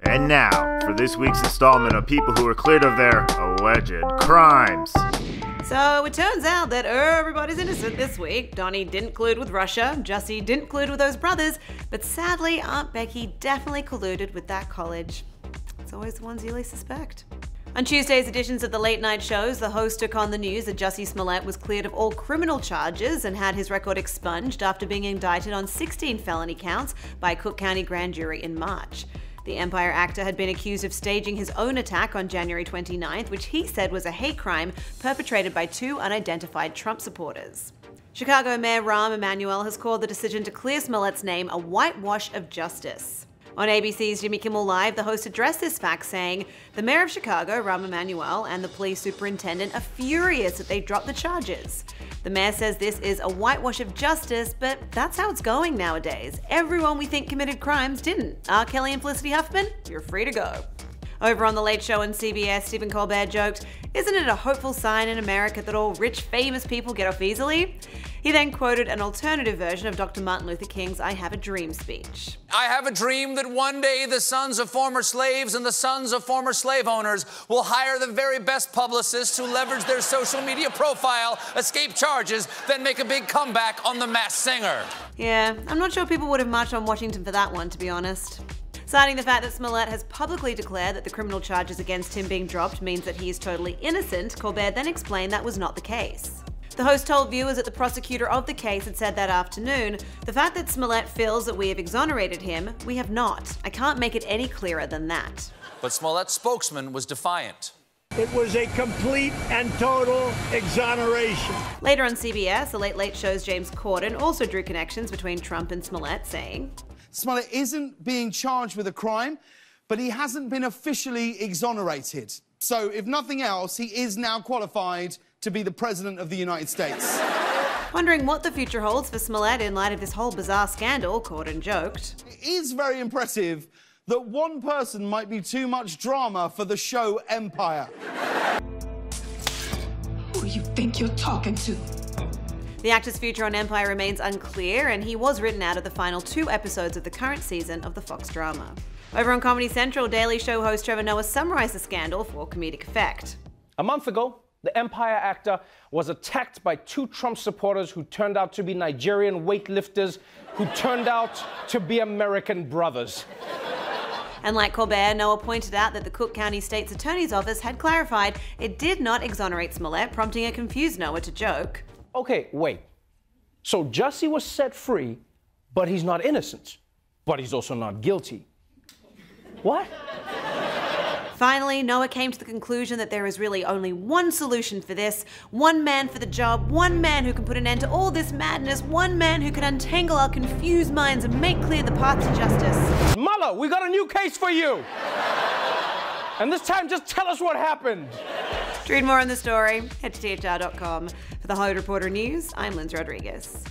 And now, for this week's installment of people who were cleared of their alleged crimes. So it turns out that everybody's innocent this week. Donnie didn't collude with Russia, Jussie didn't collude with those brothers, but sadly Aunt Becky definitely colluded with that college. It's always the ones you least suspect. On Tuesday's editions of the late night shows, the host took on the news that Jussie Smollett was cleared of all criminal charges and had his record expunged after being indicted on 16 felony counts by a Cook County grand jury in March. The Empire actor had been accused of staging his own attack on January 29th, which he said was a hate crime perpetrated by two unidentified Trump supporters. Chicago Mayor Rahm Emanuel has called the decision to clear Smollett's name a whitewash of justice. On ABC's Jimmy Kimmel Live, the host addressed this fact saying, "The mayor of Chicago, Rahm Emanuel, and the police superintendent are furious that they dropped the charges. The mayor says this is a whitewash of justice, but that's how it's going nowadays. Everyone we think committed crimes didn't. R. Kelly and Felicity Huffman, you're free to go." Over on The Late Show on CBS, Stephen Colbert joked, "Isn't it a hopeful sign in America that all rich, famous people get off easily?" He then quoted an alternative version of Dr. Martin Luther King's "I Have a Dream" speech. "I have a dream that one day the sons of former slaves and the sons of former slave owners will hire the very best publicists who leverage their social media profile, escape charges, then make a big comeback on The Masked Singer." Yeah, I'm not sure people would have marched on Washington for that one, to be honest. Citing the fact that Smollett has publicly declared that the criminal charges against him being dropped means that he is totally innocent, Colbert then explained that was not the case. The host told viewers that the prosecutor of the case had said that afternoon, "The fact that Smollett feels that we have exonerated him, we have not. I can't make it any clearer than that." But Smollett's spokesman was defiant. "It was a complete and total exoneration." Later on CBS, The Late Late Show's James Corden also drew connections between Trump and Smollett, saying, "Smollett isn't being charged with a crime, but he hasn't been officially exonerated. So, if nothing else, he is now qualified to be the President of the United States." Wondering what the future holds for Smollett in light of this whole bizarre scandal, Corden joked. "It is very impressive that one person might be too much drama for the show Empire." Who do you think you're talking to? The actor's future on Empire remains unclear, and he was written out of the final 2 episodes of the current season of the Fox drama. Over on Comedy Central, Daily Show host Trevor Noah summarized the scandal for comedic effect. A month ago, the Empire actor was attacked by 2 Trump supporters who turned out to be Nigerian weightlifters who turned out to be American brothers. And like Colbert, Noah pointed out that the Cook County State's Attorney's Office had clarified it did not exonerate Smollett, prompting a confused Noah to joke. Okay, wait. So Jussie was set free, but he's not innocent. But he's also not guilty. What? Finally, Noah came to the conclusion that there is really only one solution for this, one man for the job, one man who can put an end to all this madness, one man who can untangle our confused minds and make clear the path to justice. Mueller, we got a new case for you! And this time, just tell us what happened. To read more on the story, head to THR.com. For the Hollywood Reporter News, I'm Linz Rodriguez.